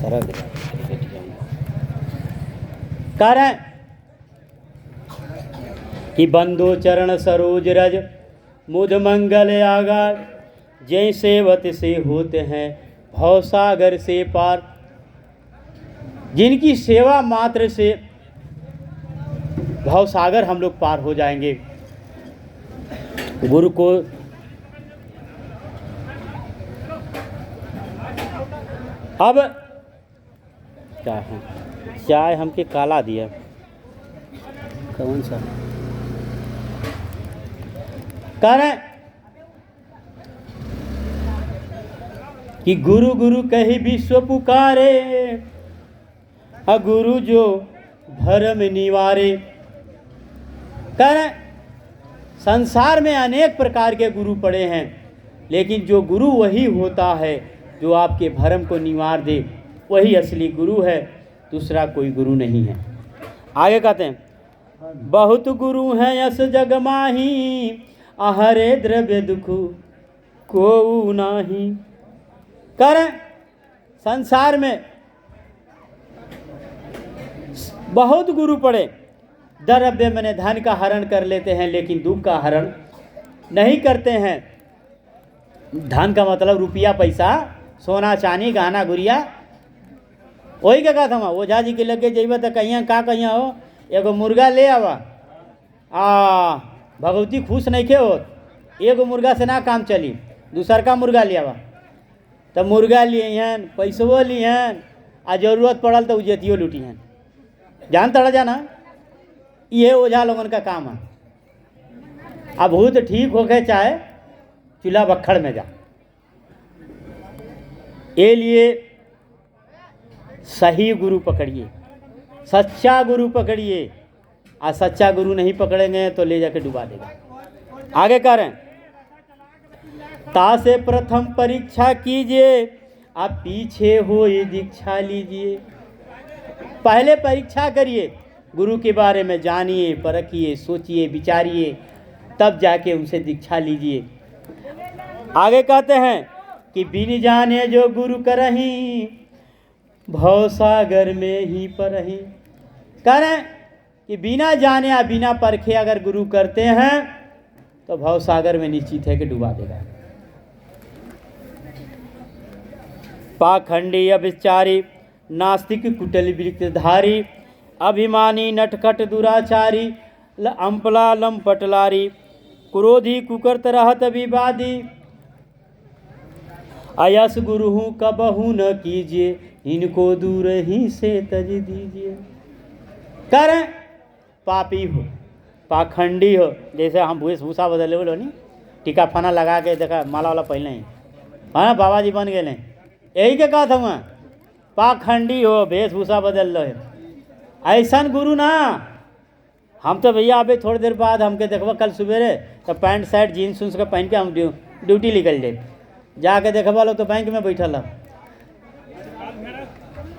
सरक कारण कि बंदो चरण सरोज रज मुद मंगल आगार, जय सेवत से होते हैं भव सागर से पार। जिनकी सेवा मात्र से भव सागर हम लोग पार हो जाएंगे। गुरु को अब क्या है, चाय हमके काला दिया, कौन सा कारण कि गुरु गुरु कही विश्व पुकारे, गुरु जो भरम निवारे। कारण संसार में अनेक प्रकार के गुरु पड़े हैं, लेकिन जो गुरु वही होता है जो आपके भरम को निवार दे, वही असली गुरु है, दूसरा कोई गुरु नहीं है। आगे कहते हैं, बहुत गुरु हैं यस जग माही, आहरे द्रव्य दुख को नाही। कारण संसार में बहुत गुरु पड़े, द्रव्य मैंने धन का हरण कर लेते हैं, लेकिन दुख का हरण नहीं करते हैं। धन का मतलब रुपया पैसा, सोना चांदी गहना गुड़िया। वही क्या कहता हम, ओझा जी के लगे जेब तो कहीं का कहीं हो, एगो मुर्गा ले आवा, भगवती खुश नहीं के हो, एगो मुर्गा से ना काम चली, दूसर का मुर्गा ले आवा। तो मुर्गा लिए हैं, पैसवो लिए हैं, आ जरूरत पड़ल तो उजतियो लूटी हैं। जान तड़ा जाना, ये ओझा लोगन का काम है। अब भूत ठीक होके चाहे चूल्हा बखड़ में जा। ये लिए सही गुरु पकड़िए, सच्चा गुरु पकड़िए। आज सच्चा गुरु नहीं पकड़ेंगे तो ले जाके डुबा देगा। आगे कह रहे हैं, ता से प्रथम परीक्षा कीजिए, आप पीछे हो ये दीक्षा लीजिए। पहले परीक्षा करिए, गुरु के बारे में जानिए, परखिए, सोचिए, विचारिए, तब जाके उनसे दीक्षा लीजिए। आगे कहते हैं कि बिन जाने जो गुरु करहीं, भव सागर में ही परहीं। कह रहे हैं कि बिना जाने या बिना परखे अगर गुरु करते हैं तो भव सागर में निश्चित है कि डुबा देगा। पाखंडी अभिचारी, नास्तिक कुटल वृत्तधारी, अभिमानी नटखट दुराचारी, अम्पला लंपटलारी, क्रोधी कुकर्त रहत विवादी, अयस गुरु हूँ कबहू न कीजिए, इनको दूर ही से तज दीजिए। कर पापी हो, पाखंडी हो, जैसे हम वेशभूषा बदले बोलो नहीं, टीका फाना लगा के देखा माला वाला पहले ही, हाँ बाबा जी बन गए, यही के कहा था वहाँ, पाखंडी हो, वेशभूषा बदल लो है। ऐसा गुरु ना, हम तो भैया अभी थोड़ी देर बाद हमके देखबा कल सवेरे तो पैंट शर्ट जीन्स उन्स का पहन के हम ड्यूटी निकल जाए, जाके देखबा लो तो बैंक में बैठल है।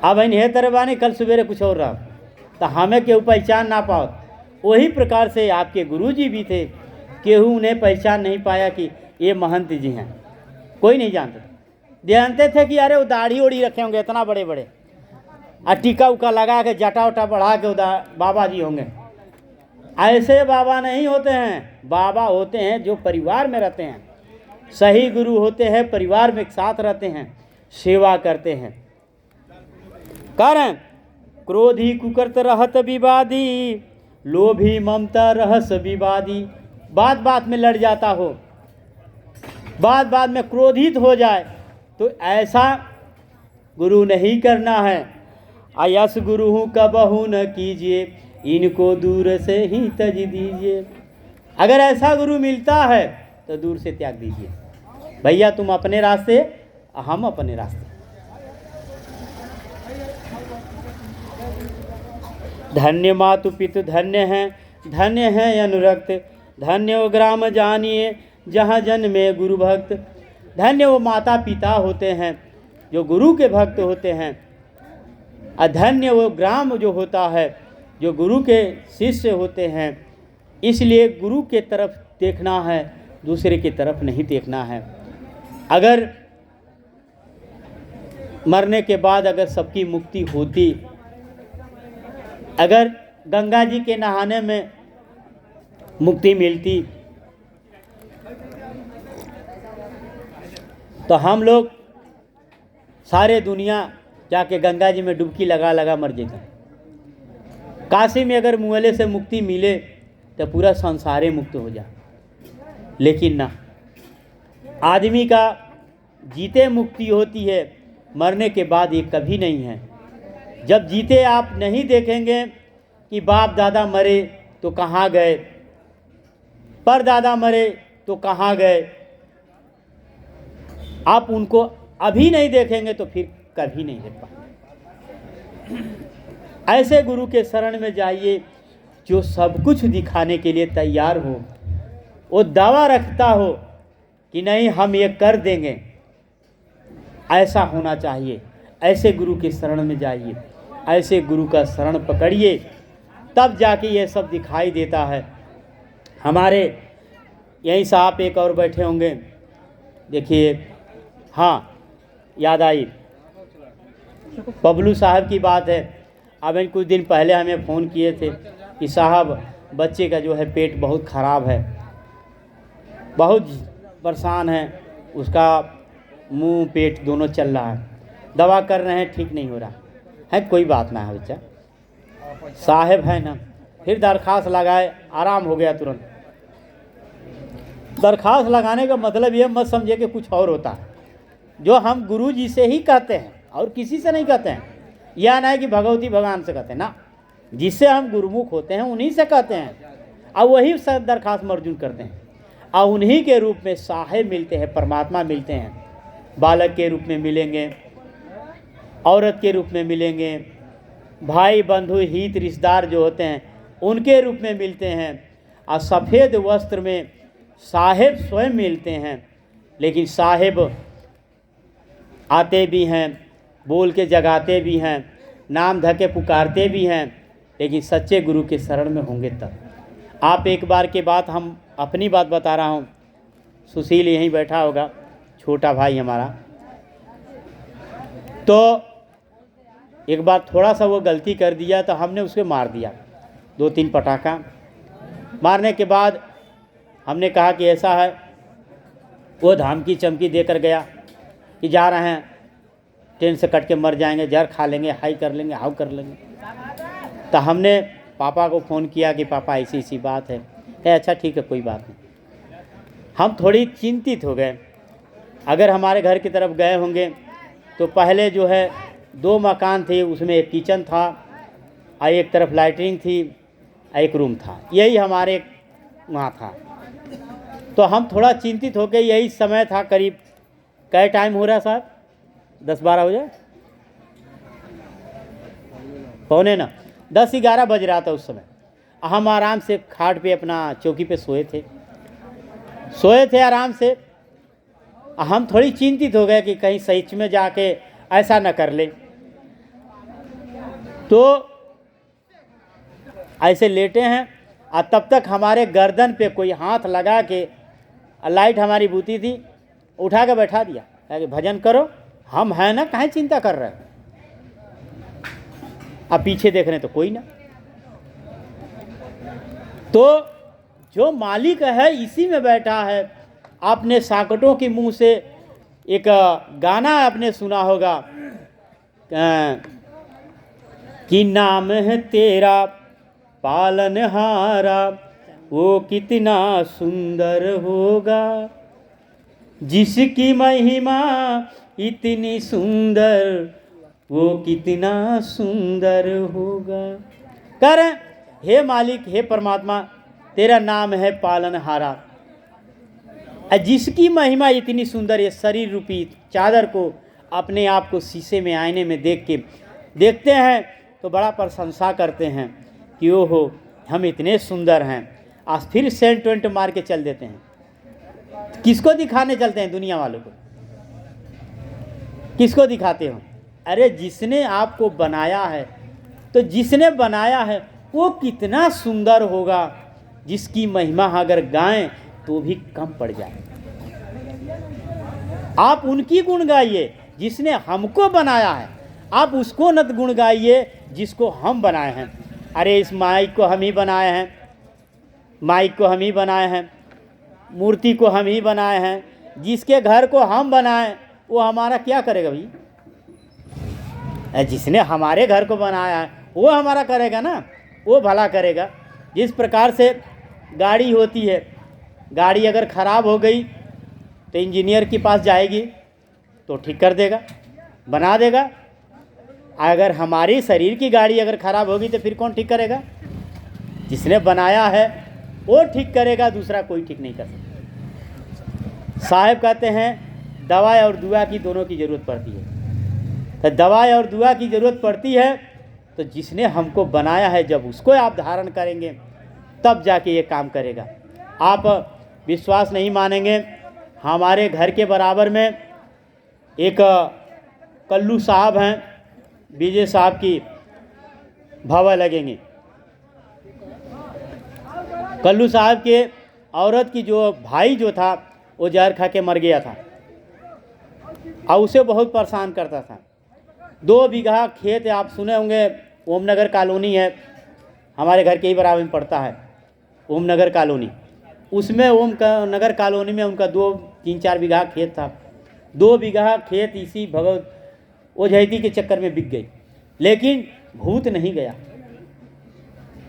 अब हे तरह बानी, कल सवेरे कुछ और रहा, तो हमें केहू पहचान ना पाओ। वही प्रकार से आपके गुरुजी भी थे, केहू उन्हें पहचान नहीं पाया कि ये महंत जी हैं, कोई नहीं जानते। जानते थे कि अरे वो दाढ़ी ओढ़ी रखे होंगे इतना बड़े बड़े, और टीका उका लगा के जटा उटा बढ़ा के बाबा जी होंगे। ऐसे बाबा नहीं होते हैं, बाबा होते हैं जो परिवार में रहते हैं। सही गुरु होते हैं परिवार में एक साथ रहते हैं, सेवा करते हैं। कारण क्रोधी कुकर्त रहत विवादी, लोभी ममता रहस विवादी। बात बात में लड़ जाता हो, बात बात में क्रोधित हो जाए, तो ऐसा गुरु नहीं करना है। अयस गुरु हूँ कबहू न कीजिए, इनको दूर से ही तज दीजिए। अगर ऐसा गुरु मिलता है तो दूर से त्याग दीजिए। भैया तुम अपने रास्ते, हम अपने रास्ते। धन्य मातु पितु धन्य हैं, धन्य हैं अनुरक्त, धन्य वो ग्राम जानिए जहाँ जन्मे गुरु भक्त। धन्य वो माता पिता होते हैं जो गुरु के भक्त होते हैं, अधन्य वो ग्राम जो होता है जो गुरु के शिष्य होते हैं। इसलिए गुरु के तरफ देखना है, दूसरे की तरफ नहीं देखना है। अगर मरने के बाद अगर सबकी मुक्ति होती, अगर गंगा जी के नहाने में मुक्ति मिलती, तो हम लोग सारे दुनिया जाके गंगा जी में डुबकी लगा लगा मर जाते। काशी में अगर मुँहले से मुक्ति मिले तो पूरा संसारे मुक्त हो जाए, लेकिन ना, आदमी का जीते मुक्ति होती है, मरने के बाद ये कभी नहीं है। जब जीते आप नहीं देखेंगे कि बाप दादा मरे तो कहाँ गए, परदादा मरे तो कहाँ गए, आप उनको अभी नहीं देखेंगे तो फिर कभी नहीं देख पाएंगे। ऐसे गुरु के शरण में जाइए जो सब कुछ दिखाने के लिए तैयार हो, वो दावा रखता हो कि नहीं हम ये कर देंगे, ऐसा होना चाहिए। ऐसे गुरु के शरण में जाइए, ऐसे गुरु का शरण पकड़िए, तब जाके ये सब दिखाई देता है। हमारे यहीं साहब एक और बैठे होंगे, देखिए, हाँ याद आई, बबलू साहब की बात है। अब इन कुछ दिन पहले हमें फ़ोन किए थे कि साहब बच्चे का जो है पेट बहुत ख़राब है, बहुत परेशान है, उसका मुंह पेट दोनों चल रहा है, दवा कर रहे हैं, ठीक नहीं हो रहा है। कोई बात ना है बच्चा, साहब है ना, फिर दरख्वास्त लगाए, आराम हो गया तुरंत। दरख्वास्त लगाने का मतलब ये मत समझिए कि कुछ और होता है, जो हम गुरु जी से ही कहते हैं और किसी से नहीं कहते हैं। यह ना है कि भगवती भगवान से कहते हैं ना, जिससे हम गुरुमुख होते हैं उन्हीं से कहते हैं, और वही सब दरख्वास्त मंजूर करते हैं, और उन्हीं के रूप में साहेब मिलते हैं, परमात्मा मिलते हैं। बालक के रूप में मिलेंगे, औरत के रूप में मिलेंगे, भाई बंधु हित रिश्तेदार जो होते हैं उनके रूप में मिलते हैं, और सफ़ेद वस्त्र में साहेब स्वयं मिलते हैं। लेकिन साहेब आते भी हैं, बोल के जगाते भी हैं, नाम धके पुकारते भी हैं, लेकिन सच्चे गुरु के शरण में होंगे तब। आप एक बार के बात, हम अपनी बात बता रहा हूँ, सुशील यहीं बैठा होगा, छोटा भाई हमारा, तो एक बार थोड़ा सा वो गलती कर दिया तो हमने उसको मार दिया, 2-3 पटाखा मारने के बाद हमने कहा कि ऐसा है, वो धमकी चमकी देकर गया कि जा रहे हैं, ट्रेन से कट के मर जाएंगे, जहर खा लेंगे, हाई कर लेंगे, हाउ कर लेंगे। तो हमने पापा को फ़ोन किया कि पापा ऐसी ऐसी बात है। अच्छा ठीक है, कोई बात नहीं। हम थोड़ी चिंतित हो गए। अगर हमारे घर की तरफ गए होंगे तो पहले जो है 2 मकान थे, उसमें एक किचन था और एक तरफ लैट्रिन थी, एक रूम था, यही हमारे वहाँ था। तो हम थोड़ा चिंतित हो गए। यही समय था, करीब क्या टाइम हो रहा साहब, 10-12 हो जाए, पौने ना 10-11 बज रहा था उस समय। हम आराम से खाट पे अपना चौकी पे सोए थे आराम से। हम थोड़ी चिंतित हो गए कि कहीं सच में जाके ऐसा न कर ले। तो ऐसे लेटे हैं और तब तक हमारे गर्दन पे कोई हाथ लगा के, लाइट हमारी बूती थी, उठा के बैठा दिया, कहा कि भजन करो, हम हैं ना, काहे चिंता कर रहे हैं। अब पीछे देख रहे तो कोई ना। तो जो मालिक है इसी में बैठा है। आपने साकटों के मुंह से एक गाना आपने सुना होगा कि नाम है तेरा पालनहारा, वो कितना सुंदर होगा, जिसकी महिमा इतनी सुंदर, वो कितना सुंदर होगा। कह रहे हे मालिक, हे परमात्मा, तेरा नाम है पालनहारा, जिसकी महिमा इतनी सुंदर। ये शरीर रूपी चादर को, अपने आप को शीशे में, आईने में देखते हैं तो बड़ा प्रशंसा करते हैं कि ओहो हम इतने सुंदर हैं। आज फिर सेंट वेंट मार के चल देते हैं। किसको दिखाने चलते हैं? दुनिया वालों को। किसको दिखाते हो? अरे जिसने आपको बनाया है, तो जिसने बनाया है वो कितना सुंदर होगा, जिसकी महिमा अगर गाएं तो भी कम पड़ जाए। आप उनकी गुण गाइए, जिसने हमको बनाया है, आप उसको नत गुण गाइए जिसको हम बनाए हैं। अरे इस माइक को हम ही बनाए हैं, माइक को हम ही बनाए हैं, मूर्ति को हम ही बनाए हैं। जिसके घर को हम बनाएं वो हमारा क्या करेगा भाई? जिसने हमारे घर को बनाया है वो हमारा करेगा ना, वो भला करेगा। जिस प्रकार से गाड़ी होती है, गाड़ी अगर ख़राब हो गई तो इंजीनियर के पास जाएगी तो ठीक कर देगा, बना देगा। अगर हमारी शरीर की गाड़ी अगर ख़राब होगी तो फिर कौन ठीक करेगा? जिसने बनाया है वो ठीक करेगा, दूसरा कोई ठीक नहीं कर सकता। साहब कहते हैं दवा और दुआ की दोनों की ज़रूरत पड़ती है। तो दवा और दुआ की ज़रूरत पड़ती है तो जिसने हमको बनाया है जब उसको आप धारण करेंगे तब जाके ये काम करेगा। आप विश्वास नहीं मानेंगे, हमारे घर के बराबर में एक कल्लू साहब हैं, विजय साहब की भवा लगेंगे। कल्लू साहब के औरत की जो भाई जो था वो जहर खा के मर गया था और उसे बहुत परेशान करता था। 2 बीघा खेत, आप सुने होंगे ओमनगर कॉलोनी है, हमारे घर के ही बराबर में पड़ता है ओमनगर कॉलोनी। उसमें ओमनगर कॉलोनी में उनका 2-3-4 बीघा खेत था। 2 बीघा खेत इसी भगवत ओझैती के चक्कर में बिक गई, लेकिन भूत नहीं गया,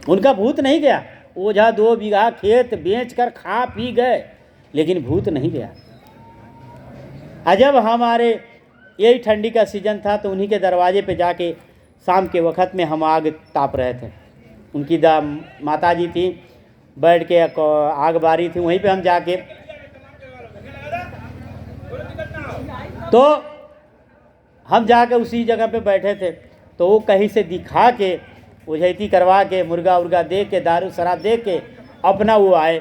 उनका भूत नहीं गया। ओझा 2 बीघा खेत बेचकर खा पी गए, लेकिन भूत नहीं गया। अजब हमारे यही ठंडी का सीज़न था तो उन्हीं के दरवाजे पे जाके शाम के वक्त में हम आग ताप रहे थे। उनकी माता जी थी, बैठ के आग बारी थी, वहीं पे हम जाके तो हम जाके उसी जगह पे बैठे थे। तो वो कहीं से दिखा के ओझैती करवा के मुर्गा उर्गा दे के दारू शराब दे के अपना वो आए।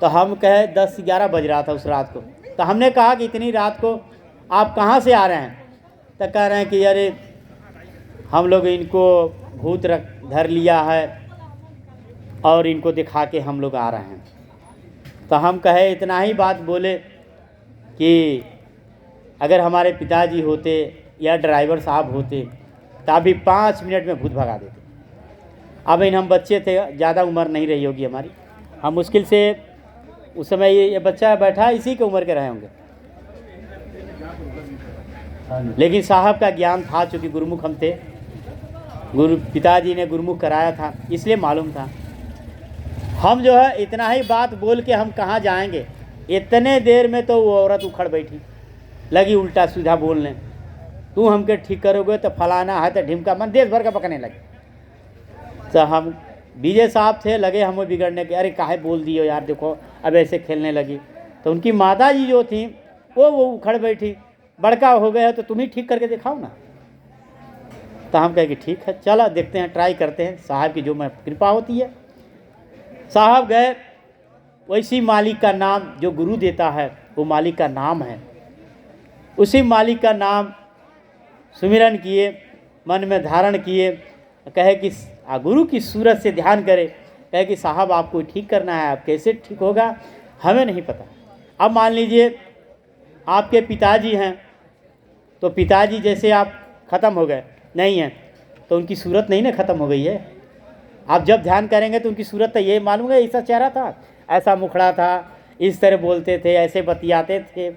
तो हम कहे 10-11 बज रहा था उस रात को। तो हमने कहा कि इतनी रात को आप कहाँ से आ रहे हैं? तो कह रहे हैं कि अरे हम लोग इनको भूत धर लिया है और इनको दिखा के हम लोग आ रहे हैं। तो हम कहे इतना ही बात बोले कि अगर हमारे पिताजी होते या ड्राइवर साहब होते तो अभी 5 मिनट में भूत भगा देते। अब इन हम बच्चे थे, ज़्यादा उम्र नहीं रही होगी हमारी, हम मुश्किल से उस समय ये बच्चा बैठा इसी के उम्र के रहे होंगे। लेकिन साहब का ज्ञान था, चूँकि गुरुमुख हम थे, पिताजी ने गुरुमुख कराया था, इसलिए मालूम था। हम जो है इतना ही बात बोल के हम कहाँ जाएंगे, इतने देर में तो वो औरत उखड़ बैठी, लगी उल्टा सीधा बोलने, तू हमके ठीक करोगे तो फलाना है तो ढिमका, मन देश भर का पकड़ने लगे। तो हम विजय साहब थे, लगे हमें बिगड़ने के, अरे काहे बोल दियो यार, देखो अब ऐसे खेलने लगी। तो उनकी माता जी जो थी वो उखड़ बैठी, बड़का हो गया तो तुम ही ठीक करके दिखाओ ना। तो हम कहे कि ठीक है, चलो देखते हैं, ट्राई करते हैं, साहब की जो मैं कृपा होती है। साहब गए, वैसी मालिक का नाम जो गुरु देता है वो मालिक का नाम है, उसी मालिक का नाम सुमिरन किए, मन में धारण किए, कहे कि गुरु की सूरत से ध्यान करे, कहे कि साहब आपको ठीक करना है, आप कैसे ठीक होगा हमें नहीं पता। अब मान लीजिए आपके पिताजी हैं, तो पिताजी जैसे आप ख़त्म हो गए नहीं हैं तो उनकी सूरत नहीं ना ख़त्म हो गई है। आप जब ध्यान करेंगे तो उनकी सूरत तो ये मालूम है, ऐसा चेहरा था, ऐसा मुखड़ा था, इस तरह बोलते थे, ऐसे बतियाते थे।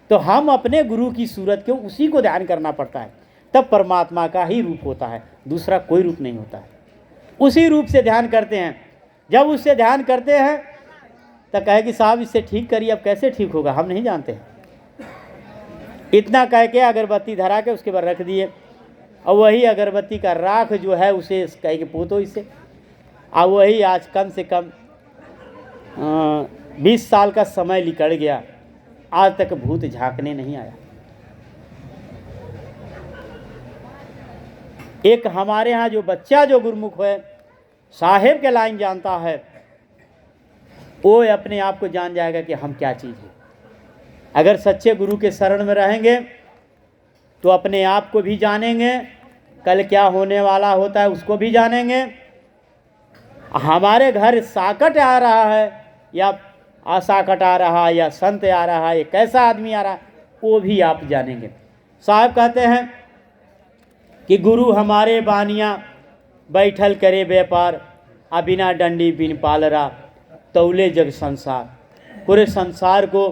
तो हम अपने गुरु की सूरत के उसी को ध्यान करना पड़ता है, तब परमात्मा का ही रूप होता है, दूसरा कोई रूप नहीं होता है। उसी रूप से ध्यान करते हैं। जब उससे ध्यान करते हैं तो कहे कि साहब इससे ठीक करिए, अब कैसे ठीक होगा हम नहीं जानते। इतना कह के अगरबत्ती धरा के उसके बाद रख दिए, और वही अगरबत्ती का राख जो है उसे कह के पोतो इसे। और वही आज कम से कम 20 साल का समय निकल गया, आज तक भूत झांकने नहीं आया। एक हमारे यहाँ जो बच्चा जो गुरुमुख है, साहेब के लाइन जानता है, वो अपने आप को जान जाएगा कि हम क्या चीज़ है। अगर सच्चे गुरु के शरण में रहेंगे तो अपने आप को भी जानेंगे, कल क्या होने वाला होता है उसको भी जानेंगे। हमारे घर साकट आ रहा है या असाकट आ रहा है या संत आ रहा है, कैसा आदमी आ रहा है, वो भी आप जानेंगे। साहब कहते हैं कि गुरु हमारे बानिया बैठल करे व्यापार, आ बिना डंडी बिन पालरा तौले जग संसार। पूरे संसार को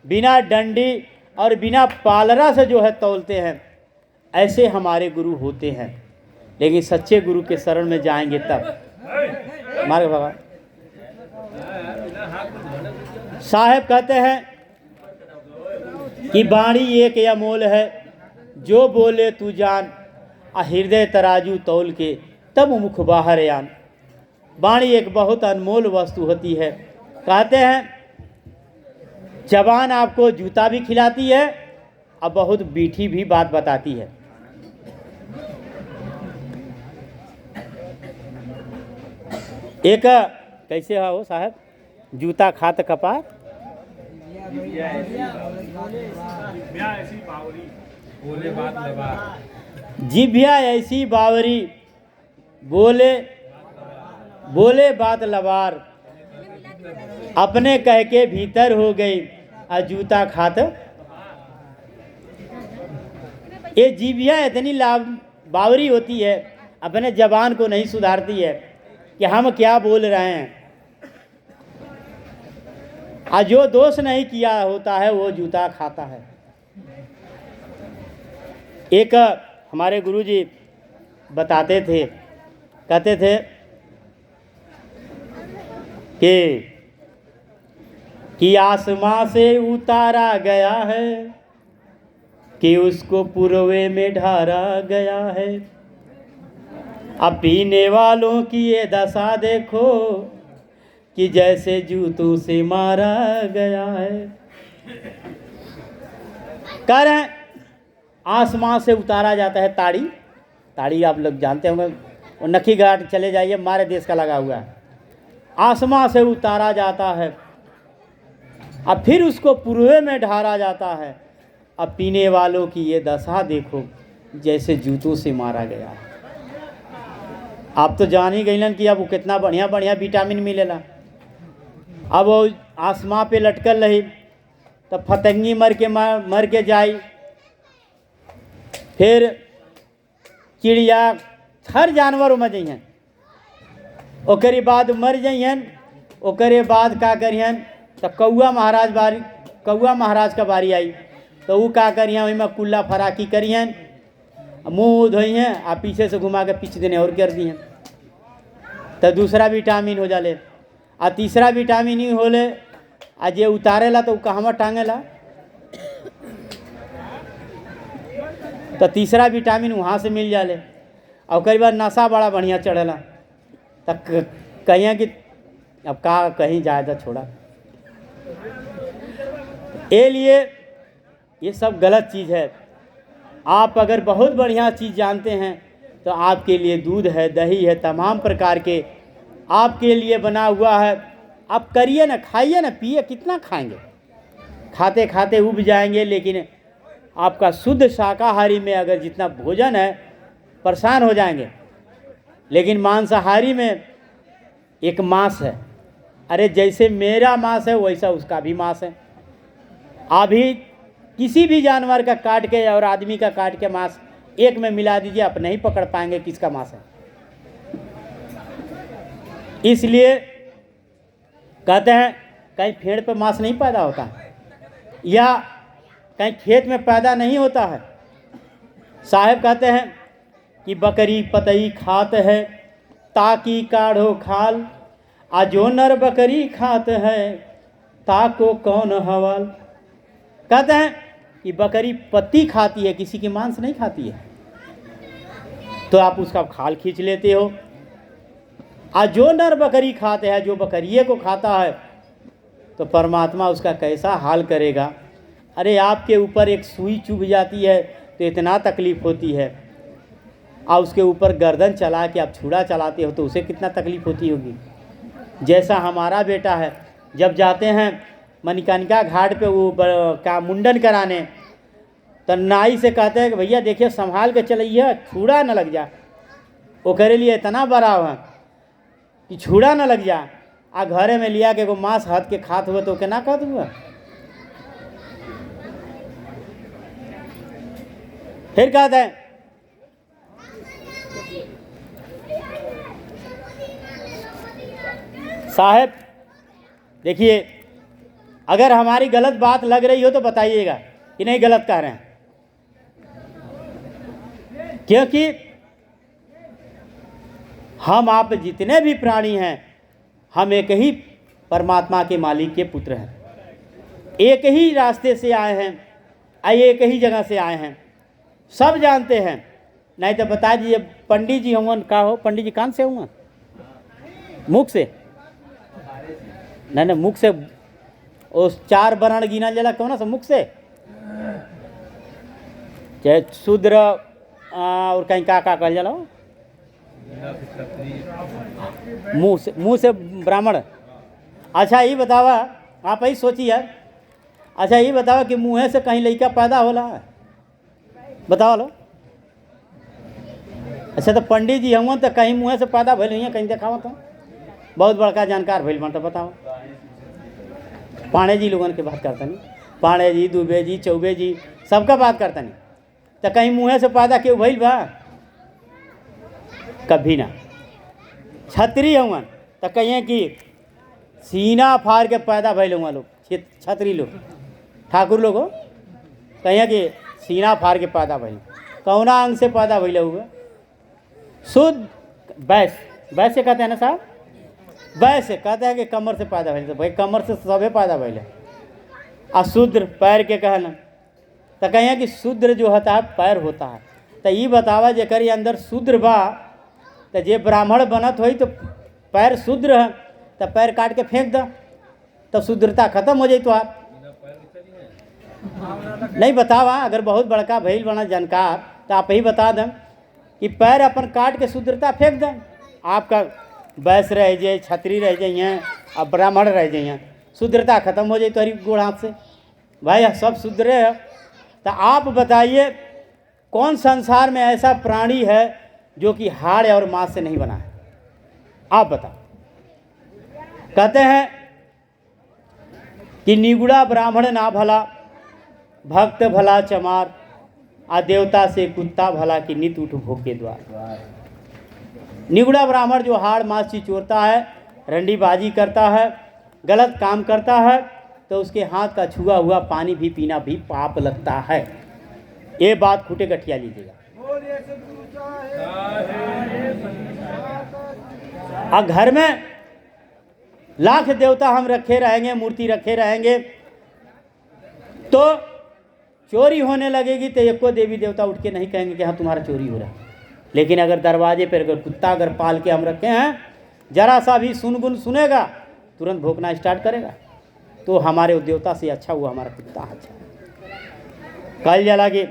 बिना डंडी और बिना पालरा से जो है तौलते हैं, ऐसे हमारे गुरु होते हैं। लेकिन सच्चे गुरु के शरण में जाएंगे तब मार्ग बाबा। साहब कहते हैं कि वाणी एक अमोल है, जो बोले तू जान, आ हृदय तराजू तौल के तब मुख बाहर आन। वाणी एक बहुत अनमोल वस्तु होती है। कहते हैं जबान आपको जूता भी खिलाती है और बहुत मीठी भी बात बताती है। एक कैसे हो साहब, जूता खात कपार, जिभ्या ऐसी बावरी, बोले बोले बात लबार। अपने कह के भीतर हो गई आ जूता खात। ये जिभ्या इतनी बावरी होती है, अपने जबान को नहीं सुधारती है कि हम क्या बोल रहे हैं। और जो दोष नहीं किया होता है वो जूता खाता है। एक हमारे गुरुजी बताते थे, कहते थे कि आसमां से उतारा गया है, कि उसको पूर्वे में ढारा गया है। अब पीने वालों की ये दशा देखो, कि जैसे जूतों से मारा गया है। कह रहे हैं आसमां से उतारा जाता है ताड़ी। ताड़ी आप लोग जानते होंगे, वो नखी घाट चले जाइए, हमारे देश का लगा हुआ है। आसमां से उतारा जाता है, अब फिर उसको पूर्वे में ढारा जाता है। अब पीने वालों की ये दशा देखो, जैसे जूतों से मारा गया है। आप तो जान ही गईलन कि अब वो कितना बढ़िया बढ़िया विटामिन मिलेला। अब वो आसमां पे लटकल रही तब फतंगी मर के जाई, फिर चिड़िया हर जानवर मर जइहन, ओकरे बाद मर जइहन। ओकरे बाद का करिहन, तो कौआ महाराज का बारी आई, तो वो का करिहन, वही में कुल्ला फराकी करिहन, मुँह धोइहन आ पीछे से घुमा के पीछे देने और कर दिहन, तो दूसरा विटामिन हो जाले। आ तीसरा विटामिन ही होले, आ जे उतारेला तो कहवा टांगेला, तो तीसरा विटामिन वहाँ से मिल जाले। और कई बार नशा बड़ा बढ़िया चढ़ेला, तब कहिए कि अब का कहीं ज़्यादा छोड़ा। ये लिए ये सब गलत चीज़ है। आप अगर बहुत बढ़िया चीज़ जानते हैं तो आपके लिए दूध है, दही है, तमाम प्रकार के आपके लिए बना हुआ है। आप करिए ना, खाइए ना, पिए, कितना खाएंगे, खाते खाते उब जाएंगे। लेकिन आपका शुद्ध शाकाहारी में अगर जितना भोजन है परेशान हो जाएंगे। लेकिन मांसाहारी में एक मांस है, अरे जैसे मेरा मांस है वैसा उसका भी मांस है। अभी किसी भी जानवर का काट के और आदमी का काट के मांस एक में मिला दीजिए, आप नहीं पकड़ पाएंगे किसका मांस है। इसलिए कहते हैं कहीं पेड़ पे मांस नहीं पैदा होता है, या कहीं खेत में पैदा नहीं होता है। साहब कहते हैं कि बकरी पतई खात है, ताकि काढ़ो खाल, आ जो नर बकरी खात है, ताको कौन हवाल। कहते हैं कि बकरी पत्ती खाती है, किसी की मांस नहीं खाती है, तो आप उसका खाल खींच लेते हो। आ जो नर बकरी खाते हैं, जो बकरिए को खाता है, तो परमात्मा उसका कैसा हाल करेगा। अरे आपके ऊपर एक सुई चुभ जाती है तो इतना तकलीफ़ होती है, और उसके ऊपर गर्दन चला के आप छुरा चलाते हो तो उसे कितना तकलीफ़ होती होगी। जैसा हमारा बेटा है, जब जाते हैं मणिकर्णिका घाट पे वो का मुंडन कराने, तो नाई से कहते हैं कि भैया देखिए संभाल के चलिए, छुरा न लग जा। वो करे लिए इतना बड़ा हुआ कि छुरा न लग जा। आ घरे में लिया के एगो मांस हाथ के खात हुआ तो के ना कहत हुआ। फिर कहते हैं साहब देखिए, अगर हमारी गलत बात लग रही हो तो बताइएगा कि नहीं गलत कह रहे हैं, क्योंकि हम आप जितने भी प्राणी हैं हम एक ही परमात्मा के मालिक के पुत्र हैं, एक ही रास्ते से आए हैं, एक ही जगह से आए हैं, सब जानते हैं। नहीं तो बता दीजिए पंडित जी हुआ का हो, पंडित जी कान से हुआ, मुख से नहीं मुख से, उस 4 वर्ण गिना जला कौन सा मुख से, चाहे शूद्र और कहीं का कहल जला, मुंह से ब्राह्मण। अच्छा ये बतावा, आप ही सोचिए, अच्छा ये बतावा कि मुँह से कहीं लड़का पैदा होला है, बताओ लो। अच्छा तो पंडित जी हम तो कहीं मुँह से पैदा भइल हुई, कहीं देखावा तो बहुत बड़का जानकार भइल बन, तो बताओ। पांडे जी लोगन के बात करता नहीं, पांडे जी, दुबे जी, चौबे जी, सबका बात करता नहीं, तो कहीं मुँह से पैदा क्यों भइल बा, कभी ना। छत्री हुआ तो कहिए कि सीना फाड़ के पैदा भइल हुआ लोग, छत्री लोग, ठाकुर लोग हो, कहिए कि सीना फाड़ के पैदा भइल, कौना अंग से पैदा भइल हुआ, शुद्ध वैसे कहते हैं ना साहब, वैसे कहते हैं कि कमर से पैदा भइल, तो भाई कमर से सबे पैदा भइल है। अशुद्र पैर के कहना, तो कहिए कि शूद्र जो होता है पैर होता है, तो ये बतावा जेकर ये अंदर शूद्र बा, तो जे ब्राह्मण बनत होई तो पैर शूद्र है, तो पैर काट के फेंक द, तो शूद्रता खत्म हो जाई। तो आप नहीं बतावा, अगर बहुत बड़का भइल बना जानकार तो आप ही बता दें कि पैर अपन काट के शूद्रता फेंक दें, आपका वैश्य रह जाए, छत्री रह जाइए, अब ब्राह्मण रह जाइए, शूद्रता खत्म हो जाए तुम्हारी गोड़ हाथ से, भाई सब शूद्र है। तो आप बताइए कौन संसार में ऐसा प्राणी है जो कि हाड़ और मांस से नहीं बना है, आप बताओ। कहते हैं कि निगुड़ा ब्राह्मण ना भला, भक्त भला चमार, आ देवता से कुत्ता भला कि नित उठ भोग के द्वार। निगुड़ा ब्राह्मण जो हाड़ मांस चिचोरता है, रंडीबाजी करता है, गलत काम करता है, तो उसके हाथ का छुआ हुआ पानी भी पीना भी पाप लगता है। ये बात खूटे गठिया लीजिएगा। और घर में लाख देवता हम रखे रहेंगे, मूर्ति रखे रहेंगे, तो चोरी होने लगेगी तो एको देवी देवता उठ के नहीं कहेंगे कि हाँ तुम्हारा चोरी हो रहा है। लेकिन अगर दरवाजे पर अगर कुत्ता अगर पाल के हम रखे हैं, जरा सा भी सुनगुन सुनेगा तुरंत भौंकना स्टार्ट करेगा, तो हमारे देवता से अच्छा हुआ हमारा कुत्ता अच्छा। कल जला के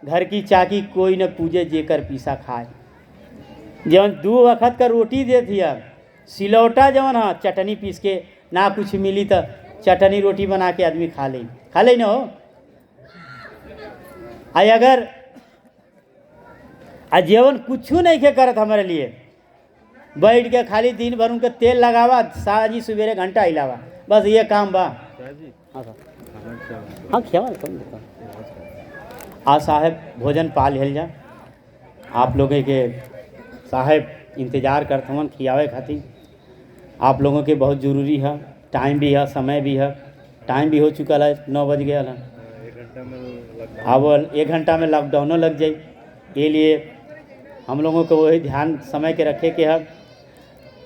घर की चाकी कोई न पूजे जेकर पीसा खाए, जवन 2 वक्त का रोटी दे दिया, सिलौटा जवन हाँ चटनी पीस के ना कुछ मिली तो चटनी रोटी बना के आदमी खा ले न हो। आई अगर जीवन कुछ नहीं के करत हमारे लिए, बैठ के खाली दिन भर उनके तेल लगावा, साजी सवेरे घंटा हिलावा, बस ये काम बा। हाँ खेवा आ साहब भोजन पा लिहल जा, आप लोगों के साहब इंतज़ार करते हन खियावे खातिर, आप लोगों के बहुत ज़रूरी है, टाइम भी है, समय भी है, टाइम भी हो चुका है, 9 बज गया है, अब 1 घंटा में लॉकडाउनों लग जाए, ये लिए हम लोगों को वही ध्यान समय के रखे के है।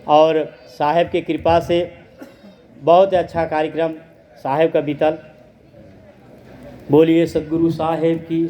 और साहब की कृपा से बहुत अच्छा कार्यक्रम साहब का बीतल। बोलिए सद्गुरु साहेब की।